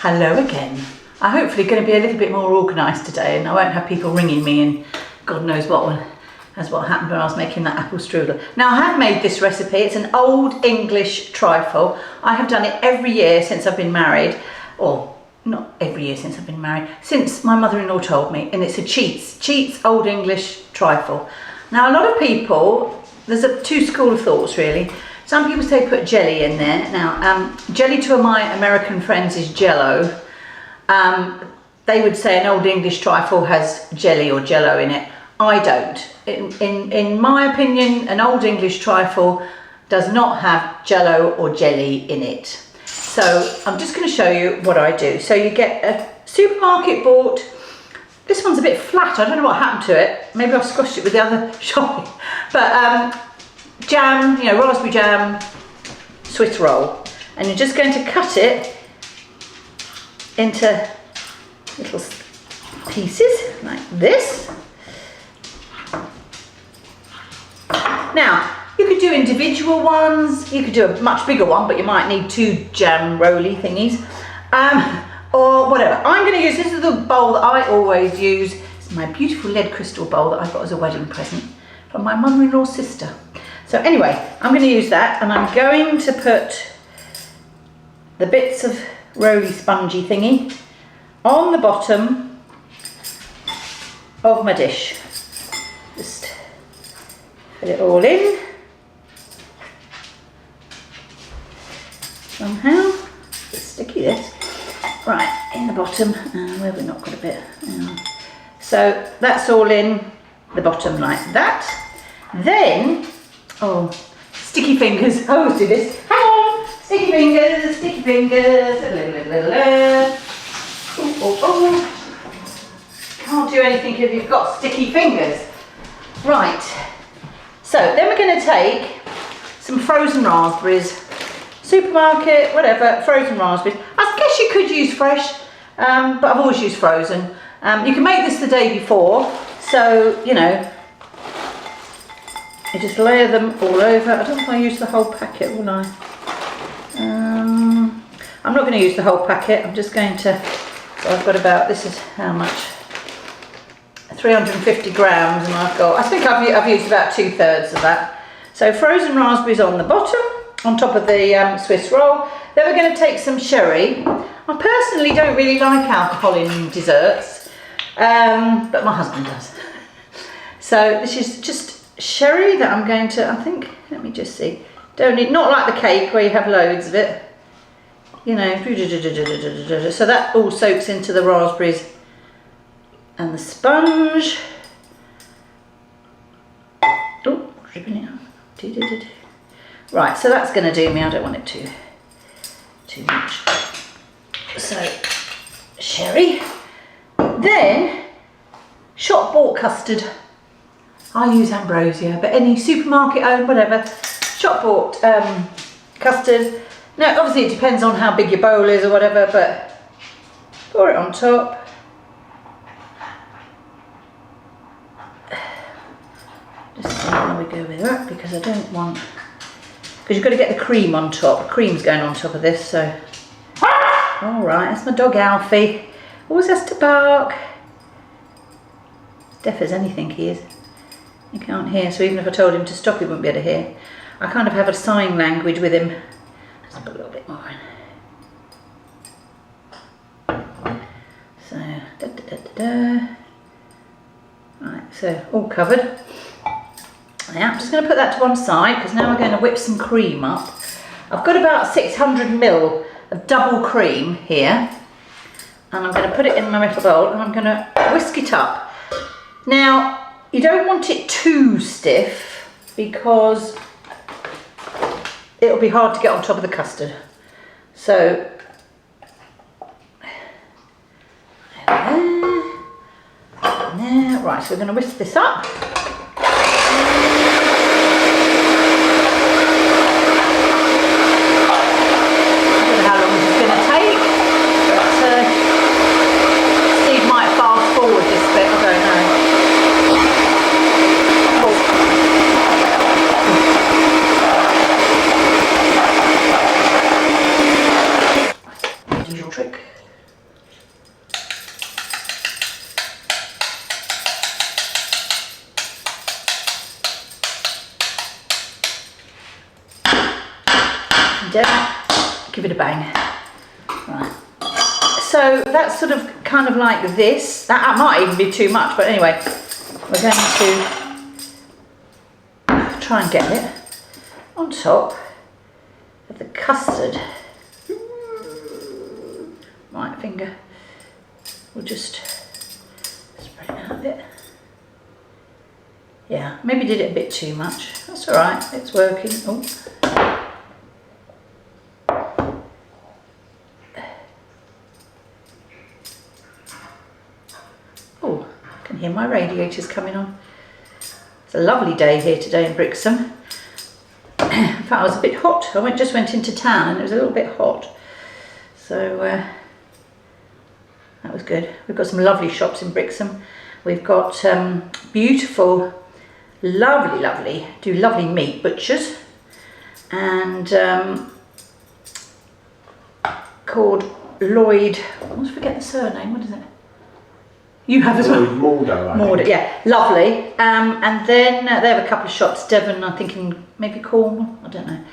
Hello again. I'm hopefully going to be a little bit more organised today, and I won't have people ringing me and God knows what happened when I was making that apple strudel. Now I have made this recipe. It's an old English trifle. I have done it every year since I've been married, or not every year since I've been married, since my mother-in-law told me, and it's a Cheats old English trifle. Now a lot of people, there's two school of thoughts really. Some people say put jelly in there. Now, jelly to my American friends is Jello. They would say an old English trifle has jelly or Jello in it. I don't. In my opinion, an old English trifle does not have Jello or jelly in it. So I'm just going to show you what I do. So you get a supermarket bought. This one's a bit flat. I don't know what happened to it. Maybe I've squashed it with the other shopping. But jam, you know, raspberry jam, Swiss roll, and you're just going to cut it into little pieces like this. Now you could do individual ones, you could do a much bigger one, but you might need two jam rolly thingies, or whatever. I'm going to use, this is the bowl that I always use. It's my beautiful lead crystal bowl that I got as a wedding present from my mother-in-law's sister. So anyway, I'm going to use that, and I'm going to put the bits of roly spongy thingy on the bottom of my dish. Just put it all in somehow. It's sticky this. Right, in the bottom, where have we not got a bit? So that's all in the bottom like that. Then, oh, sticky fingers. I always do this. Hang on, sticky fingers, sticky fingers. Can't do anything if you've got sticky fingers. Right. So then we're going to take some frozen raspberries. Supermarket, whatever, frozen raspberries. I guess you could use fresh, but I've always used frozen. You can make this the day before, so you know. You just layer them all over. I don't know if I use the whole packet, will I? I'm not going to use the whole packet. I'm just going to, so I've got about, this is how much? 350 grams, and I've got, I think I've used about 2/3 of that. So frozen raspberries on the bottom, on top of the Swiss roll. Then we're going to take some sherry. I personally don't really like alcohol in desserts, but my husband does. So this is just sherry that I'm going to, I think, let me just see. Don't need, not like the cake where you have loads of it. You know, so that all soaks into the raspberries and the sponge. Oh, dripping it out. Right, so that's going to do me. I don't want it too much. So, sherry. Then, shop bought custard. I use ambrosia, but any supermarket owned, whatever, shop bought custard. Now, obviously it depends on how big your bowl is or whatever, but pour it on top. Just see how we go with that, because I don't want, because you've got to get the cream on top. The cream's going on top of this, so. All right, that's my dog Alfie. Always has to bark. Deaf as anything he is. He can't hear, so even if I told him to stop, he wouldn't be able to hear. I kind of have a sign language with him. Let's put a little bit more in. So, Right, so all covered. Yeah, I'm just going to put that to one side, because now we're going to whip some cream up. I've got about 600 ml of double cream here, and I'm going to put it in my little bowl, and I'm going to whisk it up. Now, you don't want it too stiff, because it'll be hard to get on top of the custard. So, there. Right, so we're going to whisk this up. Trick. give it a bang. Right. So that's sort of kind of like this. That might even be too much, but anyway, we're going to try and get it on top of the custard. Right finger. We'll just spread it out a bit. Yeah, maybe did it a bit too much. That's all right, it's working. Oh, I can hear my radiators coming on. It's a lovely day here today in Brixham. In fact, I was a bit hot. I just went into town and it was a little bit hot. So that was good. We've got some lovely shops in Brixham. We've got beautiful, lovely meat butchers, and called Lloyd. I almost forget the surname. What is it? You have as well. Morder, yeah, lovely. And then they have a couple of shops. Devon, I'm thinking maybe Cornwall. I don't know.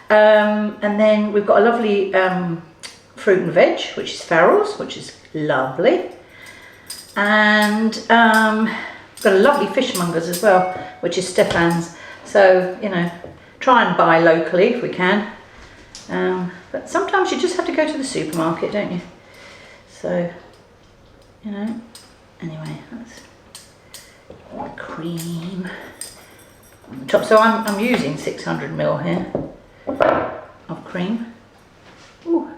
And then we've got a lovely fruit and veg, which is Farrell's, which is lovely. And got a lovely fishmongers as well, which is Stefan's. So, you know, try and buy locally if we can. But sometimes you just have to go to the supermarket, don't you? So, you know, anyway, that's the cream on the top. So I'm using 600ml here of cream. Ooh.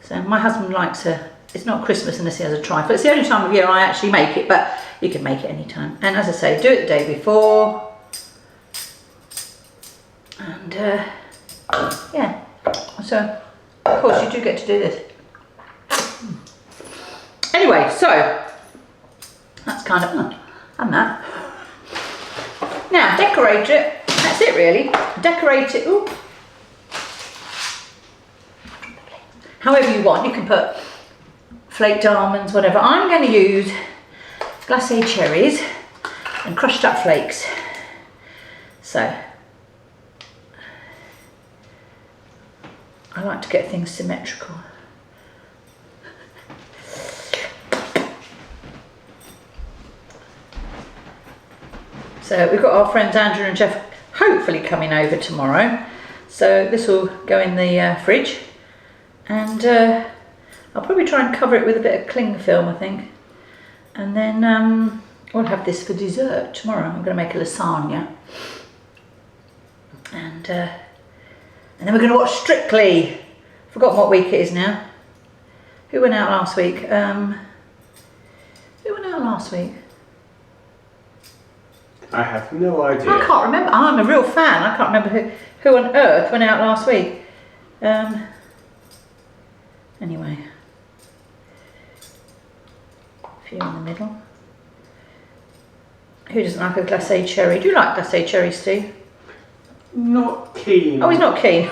So my husband likes it's not Christmas unless he has a trifle. It's the only time of year I actually make it, but you can make it any time. And as I say, do it the day before. And yeah, so of course you do get to do this. Anyway, so that's kind of, and that. Now decorate it, that's it really. Decorate it, ooh. However you want, you can put flaked almonds, whatever. I'm going to use glacé cherries and crushed up flakes. So, I like to get things symmetrical. So we've got our friends Andrew and Jeff hopefully coming over tomorrow. So this will go in the fridge. And I'll probably try and cover it with a bit of cling film, I think. And then we'll have this for dessert tomorrow. I'm going to make a lasagna. And then we're going to watch Strictly. Forgotten what week it is now. Who went out last week? Who went out last week? I have no idea. I can't remember. I'm a real fan. I can't remember who on earth went out last week. Anyway, a few in the middle. Who doesn't like a glacé cherry? Do you like glacé cherries, Steve? Not keen. Oh, he's not keen.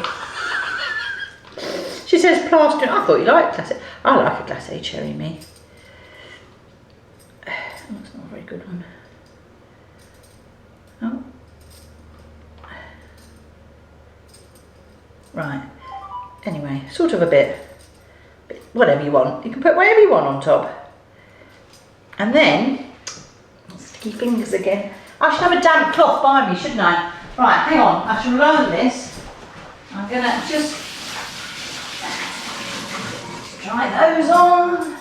She says plaster. I thought you liked glacé. I like a glacé cherry, me. That's not a very good one. Oh. Right. Anyway, sort of a bit. Whatever you want. You can put whatever you want on top. And then, sticky fingers again. I should have a damp cloth by me, shouldn't I? Right, hang on. I shall learn this. I'm going to just try those on.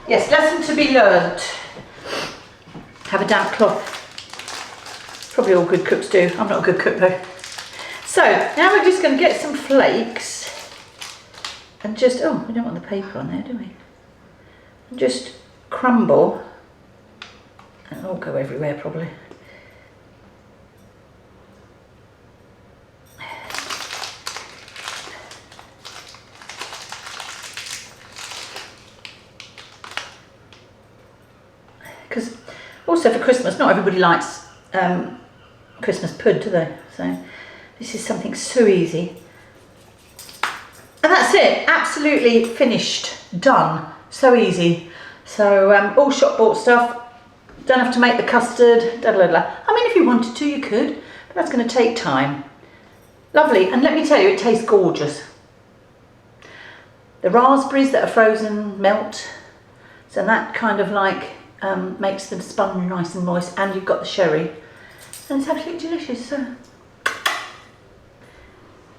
Yes, lesson to be learnt. Have a damp cloth. Probably all good cooks do. I'm not a good cook though. So, now we're just going to get some flakes. And just, oh, we don't want the paper on there, do we? And just crumble. And it'll go everywhere probably. Because also for Christmas, not everybody likes Christmas pud, do they? So this is something so easy. And that's it, absolutely finished, done, so easy. So all shop bought stuff, don't have to make the custard, da, da, da. I mean, if you wanted to, you could, but that's going to take time. Lovely, and let me tell you, it tastes gorgeous. The raspberries that are frozen melt, so that kind of like makes the sponge nice and moist, and you've got the sherry, and it's absolutely delicious. So,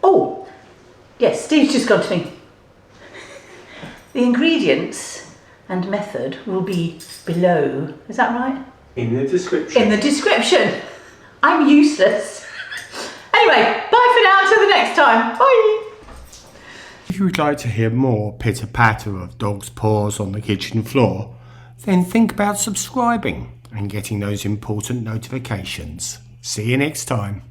oh, yes, Steve's just gone to me. The ingredients and method will be below. Is that right? In the description. In the description. I'm useless. Anyway, bye for now, until the next time. Bye. If you would like to hear more pitter-patter of dogs' paws on the kitchen floor, then think about subscribing and getting those important notifications. See you next time.